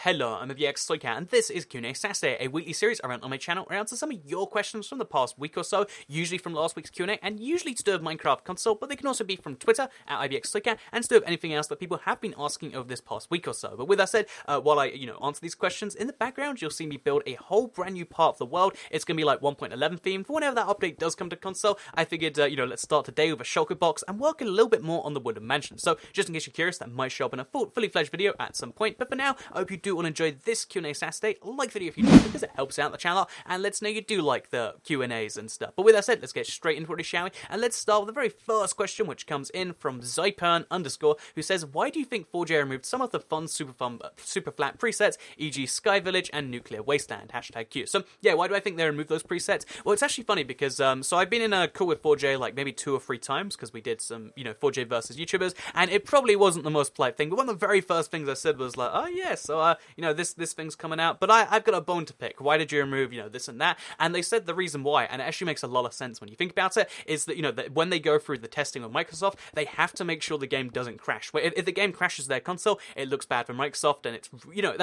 Hello, I'm VX and this is Q&A Saturday, a weekly series around on my channel where I answer some of your questions from the past week or so, usually from last week's Q&A, and usually to do with Minecraft console, but they can also be from Twitter, at IVXSoycat, and to do with anything else that people have been asking over this past week or so. But with that said, while I, answer these questions, in the background, you'll see me build a whole brand new part of the world. It's going to be like 1.11 themed. For whenever that update does come to console, I figured, let's start today with a shulker box and work a little bit more on the wooden mansion. So, just in case you're curious, that might show up in a fully fledged video at some point, but for now, I hope you do all enjoy this Q&A Saturday. Like the video if you do, because it helps out the channel, and let's know you do like the Q&As and stuff. But with that said, let's get straight into it, shall we? And let's start with the very first question, which comes in from Zypern_, who says, why do you think 4J removed some of the super flat presets, e.g. Sky Village and Nuclear Wasteland, #Q. So, yeah, why do I think they removed those presets? Well, it's actually funny because, so I've been in a call with 4J like maybe 2 or 3 times, because we did some, 4J versus YouTubers, and it probably wasn't the most polite thing, but one of the very first things I said was like, oh yeah, so, this thing's coming out, but I've got a bone to pick. Why did you remove, this and that? And they said the reason why, and it actually makes a lot of sense when you think about it, is that, that when they go through the testing with Microsoft, they have to make sure the game doesn't crash. If the game crashes their console, it looks bad for Microsoft, and it's,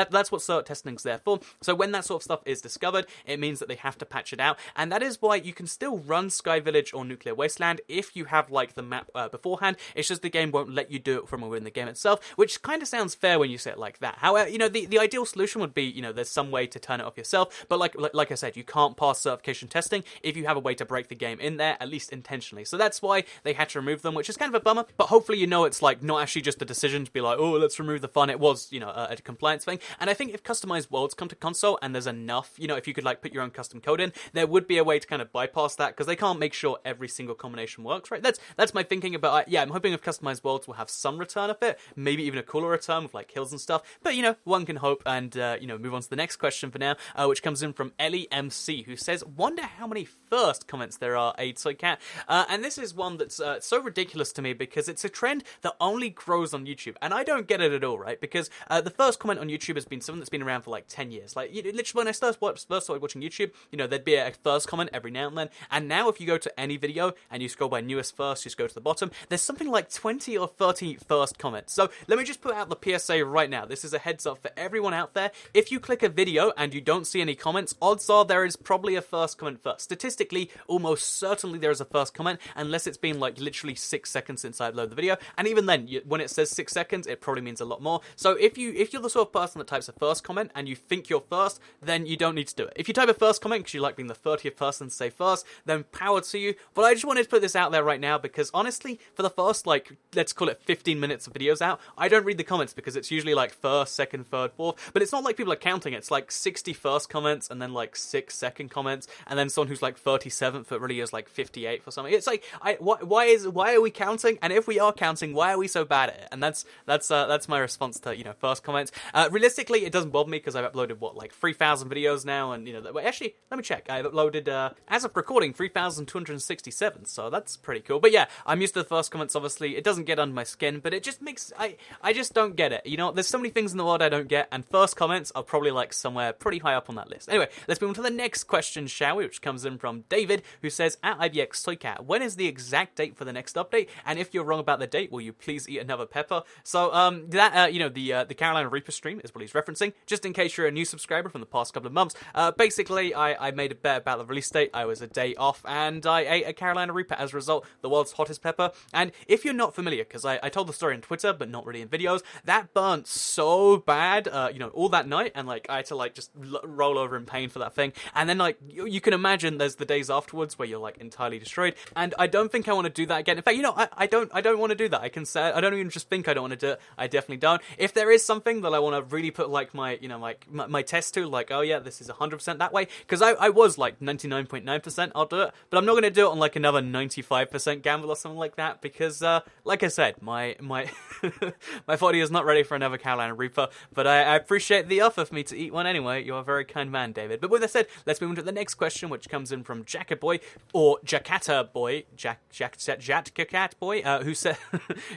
that's what cert testing's there for. So when that sort of stuff is discovered, it means that they have to patch it out, and that is why you can still run Sky Village or Nuclear Wasteland if you have, like, the map beforehand. It's just the game won't let you do it from within the game itself, which kind of sounds fair when you say it like that. However, the ideal solution would be, there's some way to turn it off yourself, but like I said, you can't pass certification testing if you have a way to break the game in there, at least intentionally. So that's why they had to remove them, which is kind of a bummer, but hopefully it's like not actually just a decision to be like, oh, let's remove the fun. It was, a compliance thing. And I think if customized worlds come to console and there's enough, if you could like put your own custom code in, there would be a way to kind of bypass that, because they can't make sure every single combination works, right? That's my thinking about, yeah, I'm hoping if customized worlds will have some return of it, maybe even a cooler return with like hills and stuff, but one can hope, and move on to the next question for now, which comes in from Ellie MC, who says, wonder how many first comments there are, Soycat. And this is one that's so ridiculous to me, because it's a trend that only grows on YouTube, and I don't get it at all, right? Because the first comment on YouTube has been something that's been around for like 10 years. Like, literally when I first started watching YouTube, there'd be a first comment every now and then, and now if you go to any video and you scroll by newest first, you just go to the bottom, there's something like 20 or 30 first comments. So let me just put out the PSA right now. This is a heads up for everyone out there. If you click a video and you don't see any comments, odds are there is probably a first comment first. Statistically, almost certainly there is a first comment, unless it's been like literally 6 seconds since I uploaded the video, and even then, when it says 6 seconds, it probably means a lot more. So if you're the sort of person that types a first comment and you think you're first, then you don't need to do it. If you type a first comment because you like being the 30th person to say first, then power to you. But I just wanted to put this out there right now, because honestly, for the first, like, let's call it 15 minutes of videos out, I don't read the comments, because it's usually like first, second, third, fourth, but it's not like people are counting. It's like 60 first comments, and then like 6 second comments, and then someone who's like 37th that really is like 58th or something. It's like, why are we counting? And if we are counting, why are we so bad at it? And that's my response to, first comments. Realistically, it doesn't bother me, because I've uploaded, like 3,000 videos now, and, actually, let me check. I've uploaded, as of recording, 3,267, so that's pretty cool. But yeah, I'm used to the first comments, obviously. It doesn't get under my skin, but it just makes, I just don't get it. There's so many things in the world I don't get, and first comments are probably like somewhere pretty high up on that list. Anyway, let's move on to the next question, shall we? Which comes in from David, who says, at IBXSoycat, when is the exact date for the next update? And if you're wrong about the date, will you please eat another pepper? So, the Carolina Reaper stream is what he's referencing. Just in case you're a new subscriber from the past couple of months, basically, I made a bet about the release date. I was a day off, and I ate a Carolina Reaper as a result, the world's hottest pepper. And if you're not familiar, because I told the story on Twitter, but not really in videos, that burnt so bad, all that night, and like I had to like just roll over in pain for that thing. And then like you can imagine, there's the days afterwards where you're like entirely destroyed. And I don't think I want to do that again. In fact, I don't want to do that. I can say I don't even just think I don't want to do it. I definitely don't. If there is something that I want to really put like my my test to, like, oh yeah, this is 100% that way, because I was like 99.9% I'll do it, but I'm not going to do it on like another 95% gamble or something like that, because like I said, my my body is not ready for another Carolina Reaper, but I appreciate the offer for me to eat one anyway. You're a very kind man, David. But with that said, let's move on to the next question, which comes in from Jackaboy, or Jackata Boy, Jatkacat Boy, who says,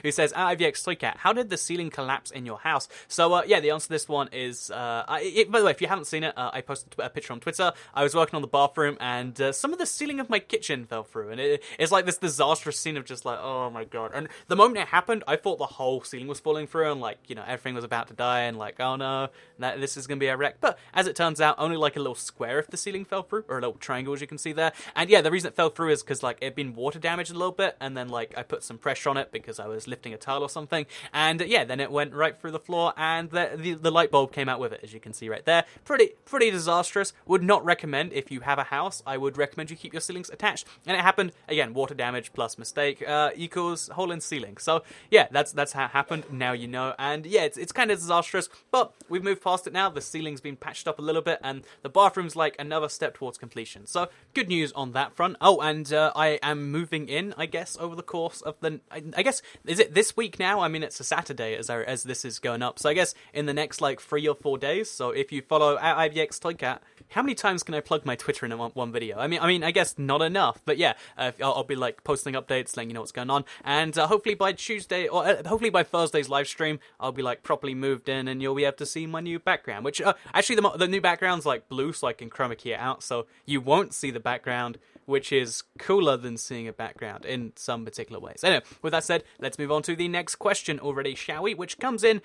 IVX how did the ceiling collapse in your house? So yeah, the answer to this one is, by the way, if you haven't seen it, I posted a picture on Twitter. I was working on the bathroom, and some of the ceiling of my kitchen fell through, and it's like this disastrous scene of just like, oh my god. And the moment it happened, I thought the whole ceiling was falling through, and like, everything was about to die, and like, oh oh no, this is going to be a wreck. But as it turns out, only like a little square of the ceiling fell through, or a little triangle, as you can see there. And yeah, the reason it fell through is because like it'd been water damaged a little bit, and then like I put some pressure on it because I was lifting a tile or something, and yeah, then it went right through the floor, and the light bulb came out with it, as you can see right there. Pretty disastrous. Would not recommend if you have a house. I would recommend you keep your ceilings attached. And it happened again, water damage plus mistake equals hole in ceiling. So yeah, that's how it happened. Now you know, and yeah, it's kind of disastrous, but we've moved past it now. The ceiling's been patched up a little bit, and the bathroom's like another step towards completion. So good news on that front. Oh, and I am moving in, I guess, over the course of I guess, is it this week now? I mean, it's a Saturday as this is going up, so I guess in the next like 3 or 4 days. So if you follow at IBX Toycat, how many times can I plug my Twitter in one video? I mean, I guess not enough, but yeah, I'll be like posting updates, letting you know what's going on, and hopefully by Tuesday, or hopefully by Thursday's live stream, I'll be like properly moved in, and you'll be able to see my new background, which actually the new background's like blue, so I can chroma key it out, so you won't see the background, which is cooler than seeing a background in some particular ways. Anyway, with that said, let's move on to the next question already, shall we? Which comes in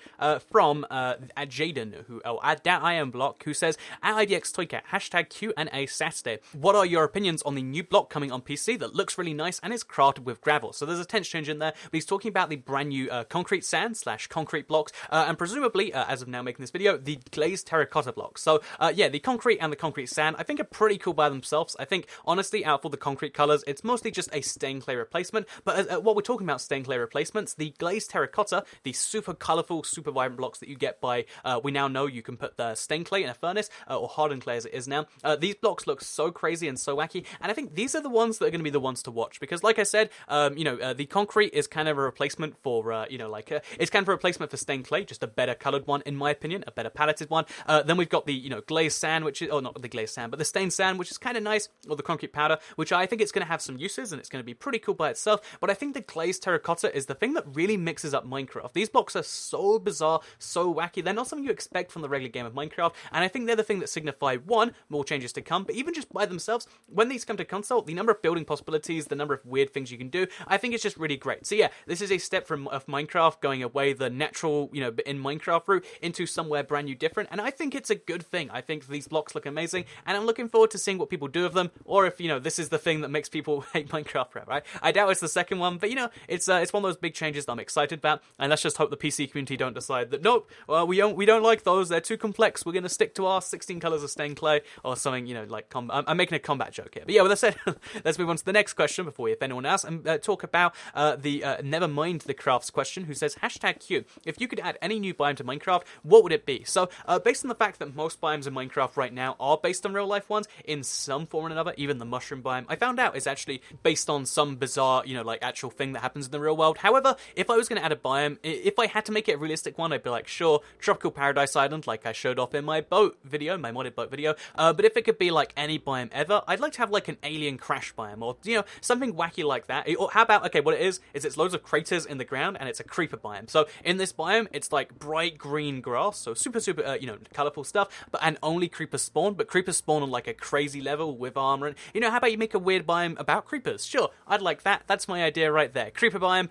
from Jaden, at DatIamBlock, who says, at IBX Toycat, hashtag Q&A Saturday. What are your opinions on the new block coming on PC that looks really nice and is crafted with gravel? So there's a tense change in there, but he's talking about the brand new concrete sand / concrete blocks, and presumably, as of now making this video, the glazed terracotta blocks. So yeah, the concrete and the concrete sand, I think are pretty cool by themselves. I think, honestly, out for the concrete colors, it's mostly just a stained clay replacement, but what we're talking about stained clay replacements, the glazed terracotta, the super colorful, super vibrant blocks that you get by, we now know you can put the stained clay in a furnace, or hardened clay as it is now. These blocks look so crazy and so wacky, and I think these are the ones that are going to be the ones to watch, because like I said, the concrete is kind of a replacement for, it's kind of a replacement for stained clay, just a better colored one, in my opinion, a better paletted one. Then we've got the, glazed sand, which is, or not the glazed sand, but the stained sand, which is kind of nice, or the concrete powder, which I think it's going to have some uses, and it's going to be pretty cool by itself, but I think the glazed terracotta is the thing that really mixes up Minecraft. These blocks are so bizarre, so wacky, they're not something you expect from the regular game of Minecraft, and I think they're the thing that signify, one, more changes to come, but even just by themselves, when these come to console, the number of building possibilities, the number of weird things you can do, I think it's just really great. So yeah, this is a step of Minecraft going away the natural, in Minecraft route into somewhere brand new different, and I think it's a good thing. I think these blocks look amazing, and I'm looking forward to seeing what people do with them, or if, this is the thing that makes people hate Minecraft forever, right? I doubt it's the second one, but it's one of those big changes that I'm excited about, and let's just hope the PC community don't decide that, nope, we don't like those, they're too complex, we're going to stick to our 16 colors of stained clay, or something, like, I'm making a combat joke here. But yeah, with that said, let's move on to the next question before we have anyone else, and talk about never mind the crafts question, who says, hashtag Q, if you could add any new biome to Minecraft, what would it be? So, based on the fact that most biomes in Minecraft right now are based on real life ones, in some form or another, even the mushroom biome, I found out is actually based on some bizarre, actual thing that happens in the real world. However, if I was going to add a biome, if I had to make it a realistic one, I'd be like, sure, Tropical Paradise Island, like I showed off in my boat video, my modded boat video, but if it could be like any biome ever, I'd like to have like an alien crash biome, or, something wacky like that. Or how about, okay, what it is it's loads of craters in the ground, and it's a creeper biome. So in this biome, it's like bright green grass, so super, colorful stuff, and only creepers spawn, but creepers spawn on like a crazy level with armor, and, how about you make a weird biome about creepers? Sure, I'd like that. That's my idea right there. Creeper biome,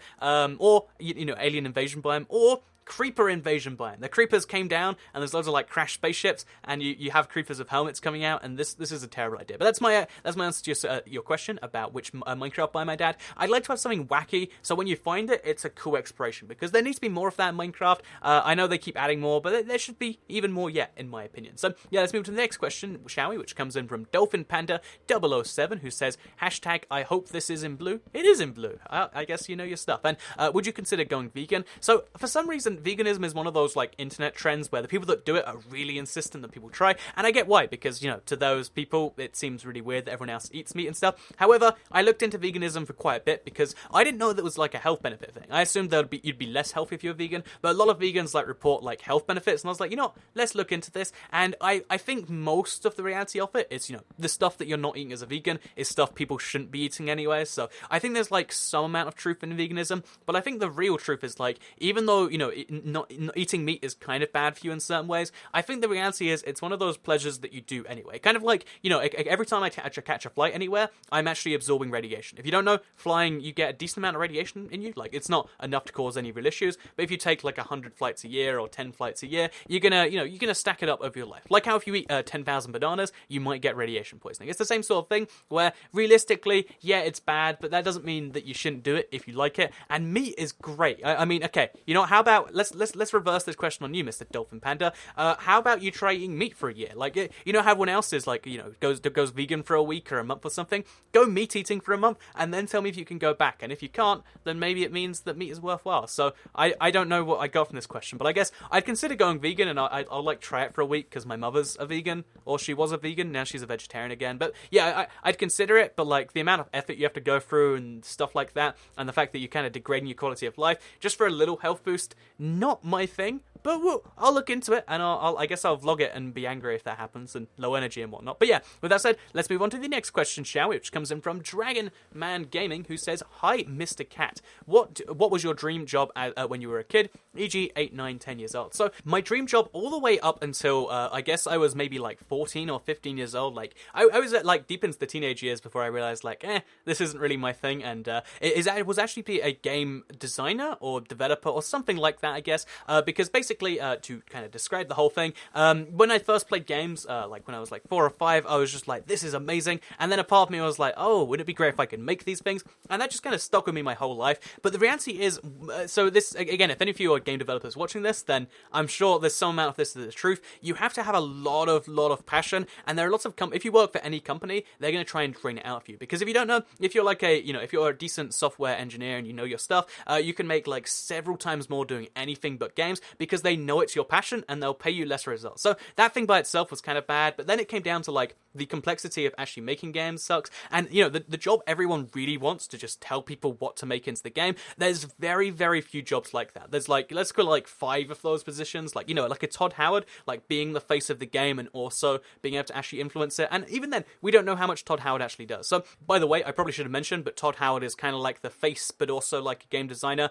or, alien invasion biome, or creeper invasion biome. The creepers came down, and there's loads of like crashed spaceships, and you have creepers with helmets coming out, and this is a terrible idea. But that's my answer to your question about which Minecraft biome I'd add. I'd like to have something wacky, so when you find it, it's a cool exploration, because there needs to be more of that in Minecraft. I know they keep adding more, but there should be even more yet, in my opinion. So yeah, let's move to the next question, shall we? Which comes in from Dolphin Panda 007, who says, hashtag I hope this is in blue. It is in blue. I guess you know your stuff. And would you consider going vegan? So for some reason, veganism is one of those like internet trends where the people that do it are really insistent that people try, and I get why, because to those people it seems really weird that everyone else eats meat and stuff. However, I looked into veganism for quite a bit because I didn't know that it was like a health benefit thing. I assumed you'd be less healthy if you're vegan, but a lot of vegans like report like health benefits, and I was like, let's look into this. And I think most of the reality of it is, the stuff that you're not eating as a vegan is stuff people shouldn't be eating anyway. So I think there's like some amount of truth in veganism, but I think the real truth is like, even though not eating meat is kind of bad for you in certain ways. I think the reality is it's one of those pleasures that you do anyway. Kind of like, every time I catch a flight anywhere, I'm actually absorbing radiation. If you don't know, flying, you get a decent amount of radiation in you. Like, it's not enough to cause any real issues, but if you take like 100 flights a year or 10 flights a year, you're gonna stack it up over your life. Like how if you eat 10,000 bananas, you might get radiation poisoning. It's the same sort of thing where realistically, yeah, it's bad, but that doesn't mean that you shouldn't do it if you like it. And meat is great. I mean, okay, how about let's reverse this question on you, Mr. Dolphin Panda. How about you try eating meat for a year? Like, how everyone else is like, goes vegan for a week or a month or something. Go meat eating for a month, and then tell me if you can go back. And if you can't, then maybe it means that meat is worthwhile. So I don't know what I got from this question, but I guess I'd consider going vegan, and I'll like try it for a week because my mother's a vegan, or she was a vegan. Now she's a vegetarian again. But yeah, I'd consider it. But like the amount of effort you have to go through and stuff like that, and the fact that you're kind of degrading your quality of life just for a little health boost, not my thing. But I'll look into it, and I guess I'll vlog it and be angry if that happens, and low energy and whatnot. But yeah, with that said, let's move on to the next question, shall we? Which comes in from Dragon Man Gaming, who says, "Hi, Mr. Cat. What was your dream job when you were a kid, e.g. 8, 9, 10 years old?" So my dream job all the way up until I guess I was maybe like 14 or 15 years old. Like I was at like deep into the teenage years before I realized like, this isn't really my thing, and it was actually be a game designer or developer or something like that, I guess, because basically to kind of describe the whole thing, when I first played games, like when I was like 4 or 5, I was just like, this is amazing, and then a part of me was like, oh, wouldn't it be great if I could make these things? And that just kind of stuck with me my whole life. But the reality is, so this, again, if any of you are game developers watching this, then I'm sure there's some amount of this that is truth. You have to have a lot of passion, and there are lots of if you work for any company, they're going to try and drain it out of you, because if you don't know, if you're like if you're a decent software engineer and you know your stuff, you can make like several times more doing anything but games, because they know it's your passion and they'll pay you less results. So that thing by itself was kind of bad, but then it came down to like the complexity of actually making games sucks, and the job everyone really wants to just tell people what to make into the game, there's very, very few jobs like that. There's like, let's call it like 5 of those positions, like like a Todd Howard, like being the face of the game and also being able to actually influence it, and even then we don't know how much Todd Howard actually does. So by the way, I probably should have mentioned, but Todd Howard is kind of like the face but also like a game designer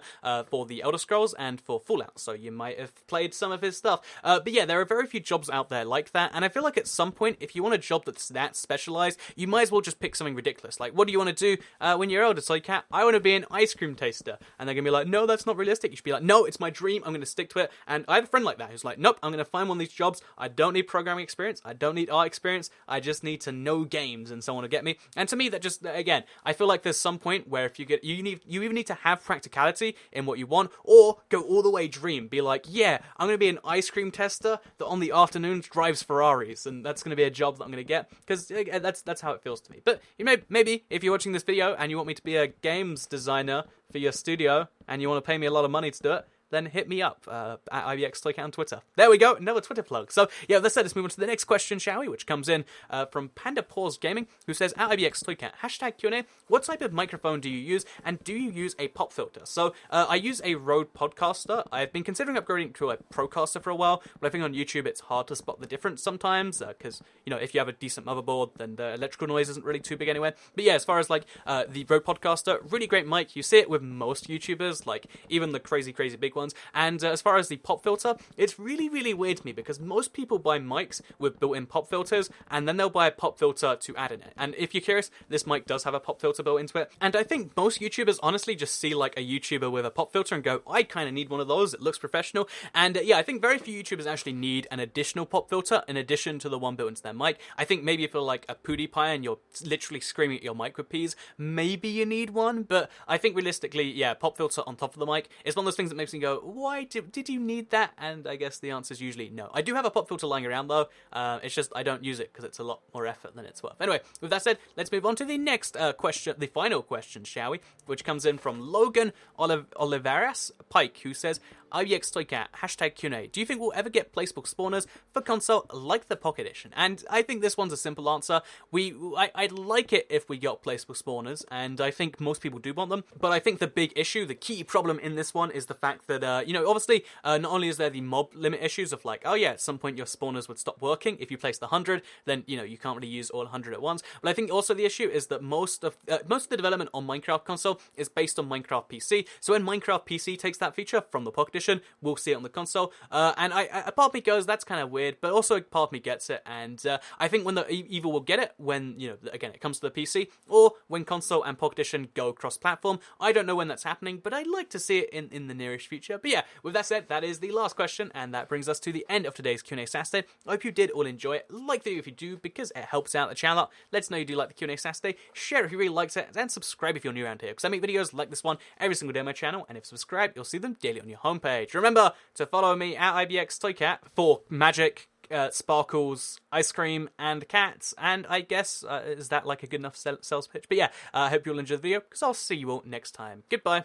for the Elder Scrolls and for Fallout, so you might have played some of his stuff. But yeah, there are very few jobs out there like that, and I feel like at some point, if you want a job that's that specialized, you might as well just pick something ridiculous. Like, what do you want to do when you're older? So like, Cat, I want to be an ice cream taster. And they're going to be like, no, that's not realistic. You should be like, no, it's my dream. I'm going to stick to it. And I have a friend like that who's like, nope, I'm going to find one of these jobs. I don't need programming experience. I don't need art experience. I just need to know games and someone to get me. And to me, that just, again, I feel like there's some point where if you either need to have practicality in what you want, or go all the way dream. Be like, yeah, I'm going to be an ice cream tester that on the afternoons drives Ferraris, and that's going to be a job that I'm going to get, because that's how it feels to me. But maybe if you're watching this video and you want me to be a games designer for your studio and you want to pay me a lot of money to do it, then hit me up at IBXToyCat on Twitter. There we go, another Twitter plug. So yeah, let's move on to the next question, shall we? Which comes in from Panda Paws Gaming, who says, at IBXToyCat, hashtag Q&A, what type of microphone do you use, and do you use a pop filter? So I use a Rode Podcaster. I've been considering upgrading to a Procaster for a while, but I think on YouTube it's hard to spot the difference sometimes, because if you have a decent motherboard, then the electrical noise isn't really too big anyway. But yeah, as far as like the Rode Podcaster, really great mic. You see it with most YouTubers, like even the crazy big ones. And as far as the pop filter, it's really, really weird to me, because most people buy mics with built-in pop filters, and then they'll buy a pop filter to add in it. And if you're curious, this mic does have a pop filter built into it. And I think most YouTubers honestly just see like a YouTuber with a pop filter and go, I kind of need one of those, it looks professional. And yeah, I think very few YouTubers actually need an additional pop filter in addition to the one built into their mic. I think maybe if you're like a PewDiePie and you're literally screaming at your mic with peas, maybe you need one. But I think realistically, yeah, pop filter on top of the mic is one of those things that makes me go, why did you need that? And I guess the answer is usually no. I do have a pop filter lying around though. It's just I don't use it because it's a lot more effort than it's worth. Anyway, with that said, let's move on to the next question, the final question, shall we? Which comes in from Logan Oliveras Pike, who says, IBXToyCat, hashtag Q&A. Do you think we'll ever get placeable spawners for console like the Pocket Edition? And I think this one's a simple answer. I'd like it if we got placeable spawners, and I think most people do want them. But I think the big issue, the key problem in this one is the fact that, obviously, not only is there the mob limit issues of like, oh yeah, at some point your spawners would stop working. If you place the 100, then, you can't really use all 100 at once. But I think also the issue is that most of the development on Minecraft console is based on Minecraft PC. So when Minecraft PC takes that feature from the Pocket Edition, we'll see it on the console. And a part of me goes, that's kind of weird, but also a part of me gets it. And I think when the either will get it when, again, it comes to the PC, or when console and Pocket Edition go cross-platform. I don't know when that's happening, but I'd like to see it in the nearest future. But yeah, with that said, that is the last question, and that brings us to the end of today's Q&A Saturday. I hope you did all enjoy it. Like the video if you do, because it helps out the channel. Let us know you do like the Q&A Saturday. Share if you really liked it, and subscribe if you're new around here, because I make videos like this one every single day on my channel, and if subscribed, you'll see them daily on your homepage. Remember to follow me at IBXToyCat for magic, sparkles, ice cream, and cats. And I guess, is that like a good enough sales pitch? But yeah, I hope you'll enjoy the video, because I'll see you all next time. Goodbye.